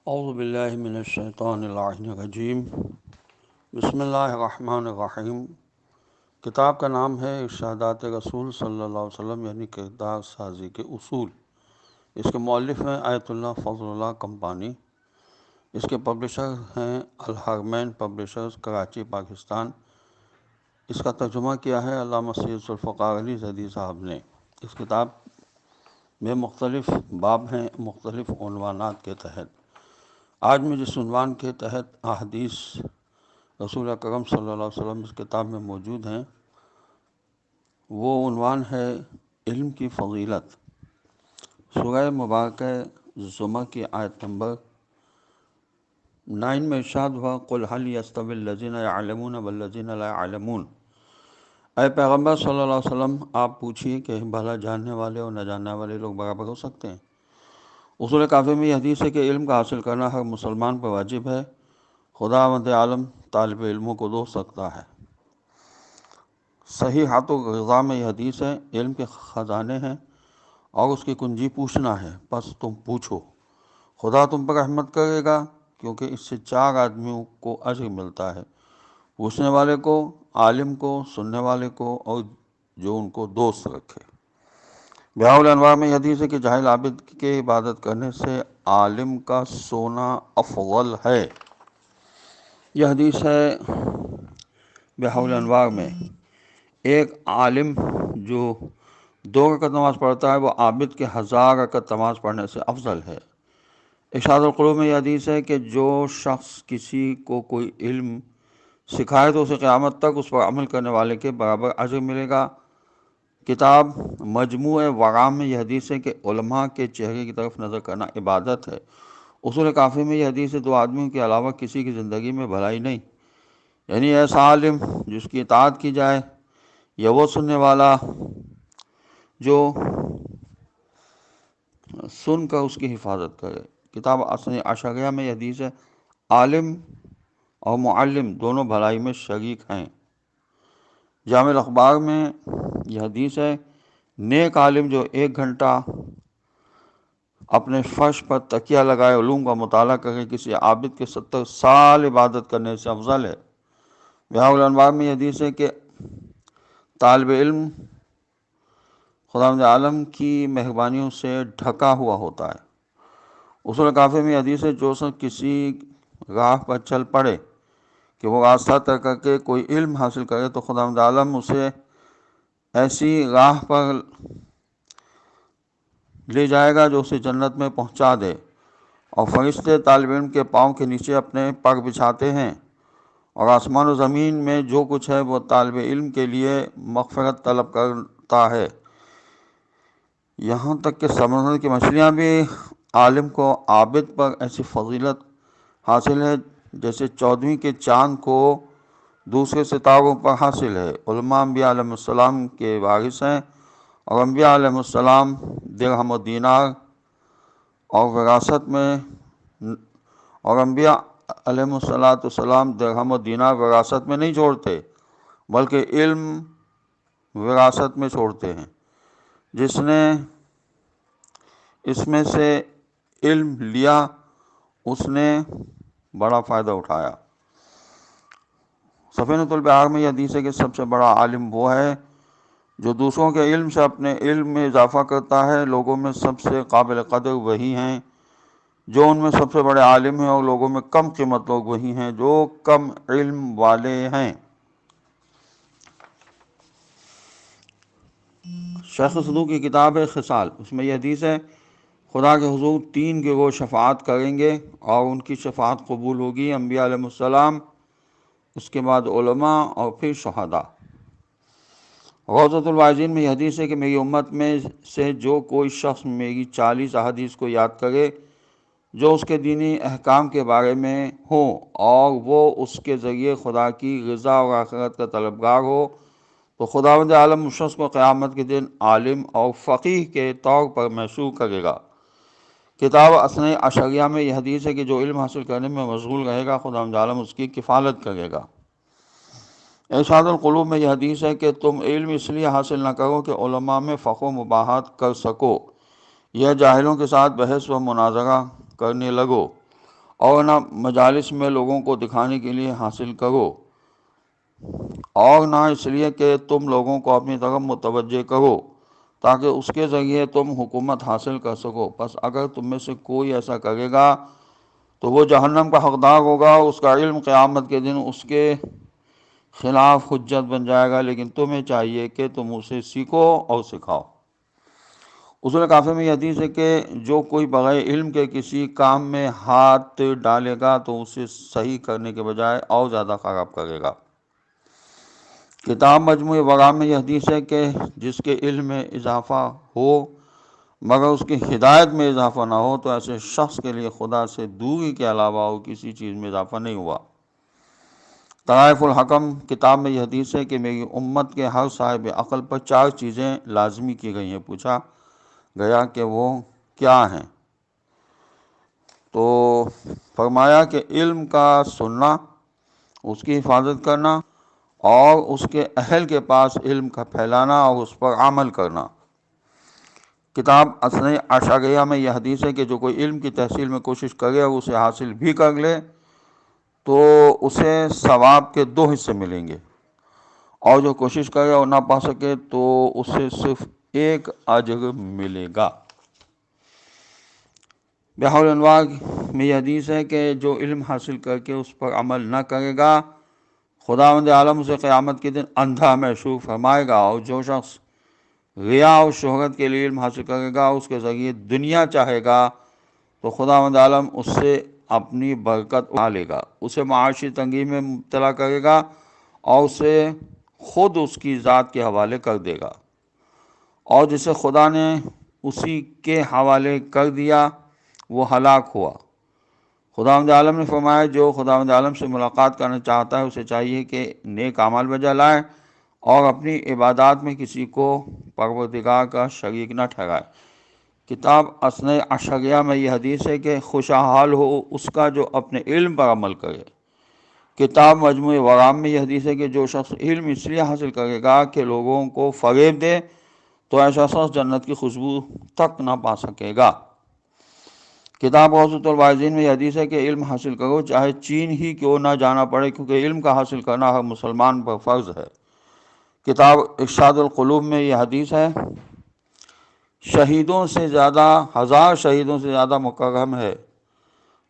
اعوذ باللہ من الشیطان اللعین الرجیم بسم اللہ الرحمن الرحیم۔ کتاب کا نام ہے ارشادات رسول صلی اللہ علیہ وسلم یعنی کردار سازی کے اصول۔ اس کے مؤلف ہیں آیت اللہ فضل اللہ کمپانی۔ اس کے پبلشر ہیں الحرمین پبلشرز کراچی پاکستان۔ اس کا ترجمہ کیا ہے علامہ سید ذوالفقار علی زیدی صاحب نے۔ اس کتاب میں مختلف باب ہیں مختلف عنوانات کے تحت۔ آج میں جس عنوان کے تحت احادیث رسول اکرم صلی اللہ علیہ وسلم اس کتاب میں موجود ہیں وہ عنوان ہے علم کی فضیلت۔ سورہ مبارکہ زمر کی آیت نمبر 9 میں ارشاد ہوا قل هل يستوي الذين يعلمون والذين لا يعلمون۔ اے پیغمبر صلی اللہ علیہ وسلم آپ پوچھیے کہ بھلا جاننے والے اور نہ جاننے والے لوگ برابر ہو سکتے ہیں؟ اصول کافی میں یہ حدیث ہے کہ علم کا حاصل کرنا ہر مسلمان پر واجب ہے۔ خداوند عالم طالب علموں کو دو سکتا ہے۔ صحیحات الغذا میں یہ حدیث ہے علم کے خزانے ہیں اور اس کی کنجی پوچھنا ہے، پس تم پوچھو، خدا تم پر رحمت کرے گا، کیونکہ اس سے 4 آدمیوں کو اجر ملتا ہے، پوچھنے والے کو، عالم کو، سننے والے کو اور جو ان کو دوست رکھے۔ بیاء الانوار میں یہ حدیث ہے کہ جاہل عابد کے عبادت کرنے سے عالم کا سونا افضل ہے۔ یہ حدیث ہے بیاء الانوار میں۔ ایک عالم جو 2 رکعت نماز پڑھتا ہے وہ عابد کے 1000 رکعت نماز پڑھنے سے افضل ہے۔ ارشاد القلوب میں یہ حدیث ہے کہ جو شخص کسی کو کوئی علم سکھائے تو اسے قیامت تک اس پر عمل کرنے والے کے برابر اجر ملے گا۔ کتاب مجموع ورام میں یہ حدیث ہے کہ علماء کے چہرے کی طرف نظر کرنا عبادت ہے۔ اصول کافی میں یہ حدیث ہے 2 آدمیوں کے علاوہ کسی کی زندگی میں بھلائی نہیں، یعنی ایسا عالم جس کی اطاعت کی جائے یا وہ سننے والا جو سن کر اس کی حفاظت کرے۔ کتاب اثنی عشریہ میں یہ حدیث ہے عالم اور معلم دونوں بھلائی میں شریک ہیں۔ جامع الاخبار میں یہ حدیث ہے نیک عالم جو 1 گھنٹہ اپنے فرش پر تکیہ لگائے علوم کا مطالعہ کرے کسی عابد کے 70 سال عبادت کرنے سے افضل ہے۔ بیاء الانوار میں یہ حدیث ہے کہ طالب علم خداوند عالم کی مہربانیوں سے ڈھکا ہوا ہوتا ہے۔ اصول کافی میں یہ حدیث ہے جو شخص کسی راہ پر چل پڑے کہ وہ راستہ طے کر کے کوئی علم حاصل کرے تو خداوند عالم اسے ایسی راہ پر لے جائے گا جو اسے جنت میں پہنچا دے، اور فرشتے طالب علم کے پاؤں کے نیچے اپنے پر بچھاتے ہیں، اور آسمان و زمین میں جو کچھ ہے وہ طالب علم کے لیے مغفرت طلب کرتا ہے، یہاں تک کہ سمندر کی مچھلیاں بھی عالم کو عابد پر ایسی فضیلت حاصل ہے جیسے 14ویں کے چاند کو دوسرے ستاروں پر حاصل ہے۔ علماء انبیاء علیہ السلام کے وارث ہیں، اور انبیاء علیہ السلام درہم و دینار اور وراثت میں انبیاء علیہ السلام درہم و دینار وراثت میں نہیں چھوڑتے بلکہ علم وراثت میں چھوڑتے ہیں۔ جس نے اس میں سے علم لیا اس نے بڑا فائدہ اٹھایا۔ سفینۃ البحار میں یہ حدیث ہے کہ سب سے بڑا عالم وہ ہے جو دوسروں کے علم سے اپنے علم میں اضافہ کرتا ہے۔ لوگوں میں سب سے قابل قدر وہی ہیں جو ان میں سب سے بڑے عالم ہیں، اور لوگوں میں کم قیمت لوگ وہی ہیں جو کم علم والے ہیں۔ شیخ صدوق کی کتاب ہے خصال، اس میں یہ حدیث ہے خدا کے حضور 3 گروہ شفاعت کریں گے اور ان کی شفاعت قبول ہوگی، انبیاء علیہ السلام، اس کے بعد علماء اور پھر شہداء۔ روضۃ الواعظین میں یہ حدیث ہے کہ میری امت میں سے جو کوئی شخص میری 40 احادیث کو یاد کرے جو اس کے دینی احکام کے بارے میں ہوں اور وہ اس کے ذریعے خدا کی رضا اور آخرت کا طلبگار ہو تو خداوند عالم اس شخص کو قیامت کے دن عالم اور فقیہ کے طور پر محشور کرے گا۔ کتاب اثنی عشریہ میں یہ حدیث ہے کہ جو علم حاصل کرنے میں مشغول رہے گا خداوند عالم اس کی کفالت کرے گا۔ ارشاد القلوب میں یہ حدیث ہے کہ تم علم اس لیے حاصل نہ کرو کہ علماء میں فقہ و مباحثت کر سکو یا جاہلوں کے ساتھ بحث و مناظرہ کرنے لگو، اور نہ مجالس میں لوگوں کو دکھانے کے لیے حاصل کرو، اور نہ اس لیے کہ تم لوگوں کو اپنی طرف متوجہ کرو تاکہ اس کے ذریعے تم حکومت حاصل کر سکو۔ پس اگر تم میں سے کوئی ایسا کرے گا تو وہ جہنم کا حقدار ہوگا، اس کا علم قیامت کے دن اس کے خلاف حجت بن جائے گا، لیکن تمہیں چاہیے کہ تم اسے سیکھو اور سکھاؤ۔ اصول کافی میں یہ حدیث ہے کہ جو کوئی بغیر علم کے کسی کام میں ہاتھ ڈالے گا تو اسے صحیح کرنے کے بجائے اور زیادہ خراب کرے گا۔ کتاب مجموع ورام میں یہ حدیث ہے کہ جس کے علم میں اضافہ ہو مگر اس کی ہدایت میں اضافہ نہ ہو تو ایسے شخص کے لیے خدا سے دوری کے علاوہ اور کسی چیز میں اضافہ نہیں ہوا۔ طرائف الحکم کتاب میں یہ حدیث ہے کہ میری امت کے ہر صاحب عقل پر 4 چیزیں لازمی کی گئی ہیں۔ پوچھا گیا کہ وہ کیا ہیں؟ تو فرمایا کہ علم کا سننا، اس کی حفاظت کرنا، اور اس کے اہل کے پاس علم کا پھیلانا اور اس پر عمل کرنا۔ کتاب اثناء عشاریہ میں یہ حدیث ہے کہ جو کوئی علم کی تحصیل میں کوشش کرے اور اسے حاصل بھی کر لے تو اسے ثواب کے 2 حصے ملیں گے، اور جو کوشش کرے اور نہ پا سکے تو اسے صرف 1 اجر ملے گا۔ بحر الانوار میں یہ حدیث ہے کہ جو علم حاصل کر کے اس پر عمل نہ کرے گا خداوند عالم اسے قیامت کے دن اندھا محشور فرمائے گا، اور جو شخص ریا اور شہرت کے لیے علم حاصل کرے گا، اس کے ذریعے دنیا چاہے گا تو خداوند عالم اس سے اپنی برکت اٹھا لے گا، اسے معاشی تنگی میں مبتلا کرے گا اور اسے خود اس کی ذات کے حوالے کر دے گا، اور جسے خدا نے اسی کے حوالے کر دیا وہ ہلاک ہوا۔ خداوند عالم نے فرمایا جو خداوند عالم سے ملاقات کرنا چاہتا ہے اسے چاہیے کہ نیک اعمال بجا لائے اور اپنی عبادات میں کسی کو پروردگار کا شریک نہ ٹھہرائے۔ کتاب اثناء عشریہ میں یہ حدیث ہے کہ خوشحال ہو اس کا جو اپنے علم پر عمل کرے۔ کتاب مجموع ورام میں یہ حدیث ہے کہ جو شخص علم اس لیے حاصل کرے گا کہ لوگوں کو فریب دے تو ایسا شخص جنت کی خوشبو تک نہ پا سکے گا۔ کتاب غوثۃ الواعظین میں یہ حدیث ہے کہ علم حاصل کرو چاہے چین ہی کیوں نہ جانا پڑے، کیونکہ علم کا حاصل کرنا ہر مسلمان پر فرض ہے۔ کتاب ارشاد القلوب میں یہ حدیث ہے شہیدوں سے زیادہ 1000 شہیدوں سے زیادہ مکرم ہے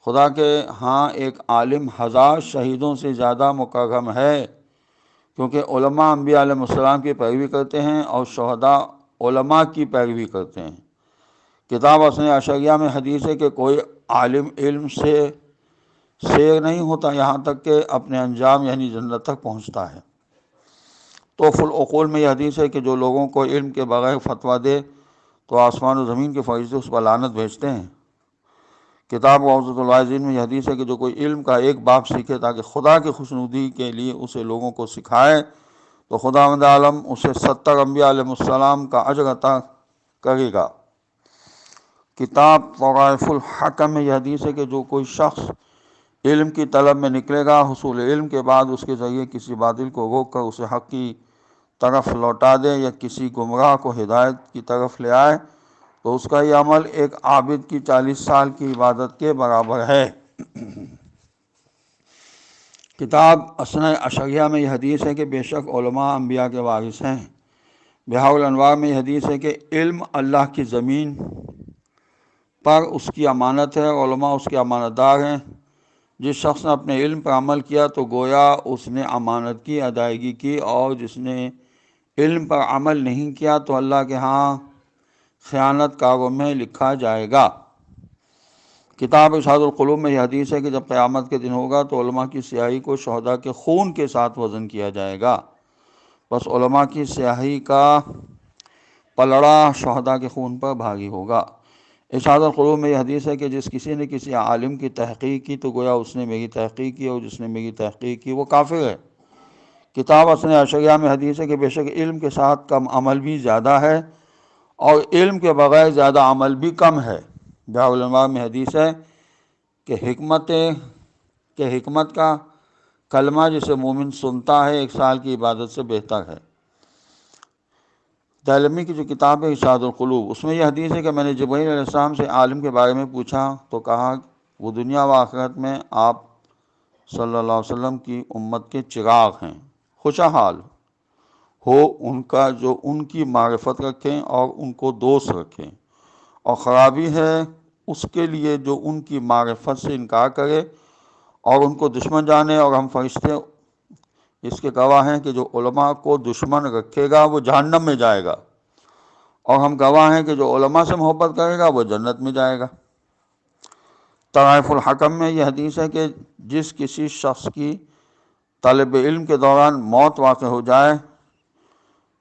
خدا کے ہاں ایک عالم 1000 شہیدوں سے زیادہ مکرم ہے، کیونکہ علماء انبیاء علیہ السلام کی پیروی کرتے ہیں اور شہداء علماء کی پیروی کرتے ہیں۔ کتاب اثناء عشریہ میں حدیث ہے کہ کوئی عالم علم سے سیر نہیں ہوتا یہاں تک کہ اپنے انجام یعنی جنت تک پہنچتا ہے۔ توف العقول میں یہ حدیث ہے کہ جو لوگوں کو علم کے بغیر فتویٰ دے تو آسمان و زمین کے فرشتے اس پر لعنت بھیجتے ہیں۔ کتاب غوثۃ الواعظین میں یہ حدیث ہے کہ جو کوئی علم کا ایک باب سیکھے تاکہ خدا کی خوشنودی کے لیے اسے لوگوں کو سکھائے تو خداوند عالم اسے 70 انبیاء علیہ السلام کا اجر عطا کرے گا۔ کتاب طرائف الحکم میں یہ حدیث ہے کہ جو کوئی شخص علم کی طلب میں نکلے گا حصول علم کے بعد اس کے ذریعے کسی باطل کو روک کر اسے حق کی طرف لوٹا دے یا کسی گمراہ کو ہدایت کی طرف لے آئے تو اس کا یہ عمل ایک عابد کی 40 سال کی عبادت کے برابر ہے۔ کتاب اثناء عشریہ میں یہ حدیث ہے کہ بے شک علماء انبیاء کے وارث ہیں۔ بحار الانوار میں یہ حدیث ہے کہ علم اللہ کی زمین پر اس کی امانت ہے، علماء اس کے امانت دار ہیں۔ جس شخص نے اپنے علم پر عمل کیا تو گویا اس نے امانت کی ادائیگی کی، اور جس نے علم پر عمل نہیں کیا تو اللہ کے ہاں خیانت کاروں میں لکھا جائے گا۔ کتاب ارشاد القلوب میں یہ حدیث ہے کہ جب قیامت کے دن ہوگا تو علماء کی سیاہی کو شہداء کے خون کے ساتھ وزن کیا جائے گا، بس علماء کی سیاہی کا پلڑا شہداء کے خون پر بھاری ہوگا۔ ارشاد القلوب میں یہ حدیث ہے کہ جس کسی نے کسی عالم کی تحقیق کی تو گویا اس نے میری تحقیق کی، اور جس نے میری تحقیق کی وہ کافر ہے۔ کتاب اثناء عشریہ میں حدیث ہے کہ بے شک علم کے ساتھ کم عمل بھی زیادہ ہے اور علم کے بغیر زیادہ عمل بھی کم ہے۔ بحار الانوار میں حدیث ہے کہ حکمت کا کلمہ جسے مومن سنتا ہے 1 سال کی عبادت سے بہتر ہے۔ دارمی کی جو کتاب ہے ارشاد القلوب اس میں یہ حدیث ہے کہ میں نے جبرائیل علیہ السلام سے عالم کے بارے میں پوچھا تو کہا وہ دنیا و آخرت میں آپ صلی اللہ علیہ وسلم کی امت کے چراغ ہیں۔ خوشحال ہو ان کا جو ان کی معرفت رکھیں اور ان کو دوست رکھیں، اور خرابی ہے اس کے لیے جو ان کی معرفت سے انکار کرے اور ان کو دشمن جانے۔ اور ہم فرشتے اس کے گواہ ہیں کہ جو علماء کو دشمن رکھے گا وہ جہنم میں جائے گا، اور ہم گواہ ہیں کہ جو علماء سے محبت کرے گا وہ جنت میں جائے گا۔ طرائف الحکم میں یہ حدیث ہے کہ جس کسی شخص کی طالب علم کے دوران موت واقع ہو جائے،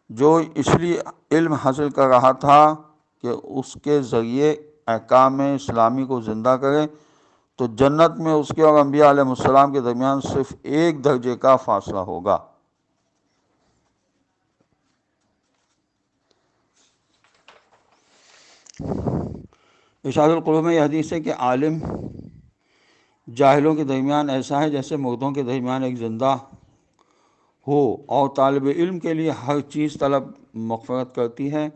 جو اس لیے علم حاصل کر رہا تھا کہ اس کے ذریعے احکام اسلامی کو زندہ کرے، تو جنت میں اس کے اور انبیاء علیہ السلام کے درمیان صرف ایک درجے کا فاصلہ ہوگا۔ ارشاد القلوب میں یہ حدیث ہے کہ عالم جاہلوں کے درمیان ایسا ہے جیسے مردوں کے درمیان ایک زندہ ہو، اور طالب علم کے لیے ہر چیز طلب مغفرت کرتی ہے۔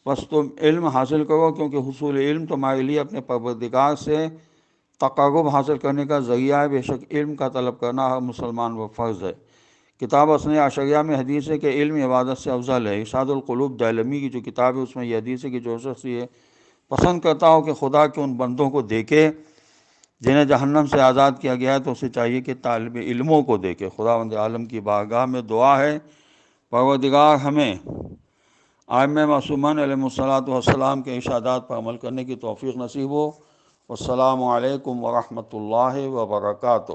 بس تم علم حاصل کرو، کیونکہ حصول علم تمہارے لیے اپنے پروردگار سے تقرب حاصل کرنے کا ذریعہ ہے۔ بے شک علم کا طلب کرنا ہر مسلمان پر فرض ہے۔ کتاب اسنی عشریہ میں حدیث ہے کہ علم عبادت سے افضل ہے۔ ارشاد القلوب دائلمی کی جو کتاب ہے اس میں یہ حدیث ہے کہ جو شخص یہ پسند کرتا ہو کہ خدا کے ان بندوں کو دیکھے جنہیں جہنم سے آزاد کیا گیا ہے، تو اسے چاہیے کہ طالب علموں کو دیکھے۔ خداوند عالم کی بارگاہ میں دعا ہے، پروردگار ہمیں ائمہ معصومین علیہم الصلاۃ والسلام کے ارشادات پر عمل کرنے کی توفیق نصیب ہو۔ والسلام علیکم ورحمۃ اللہ وبرکاتہ۔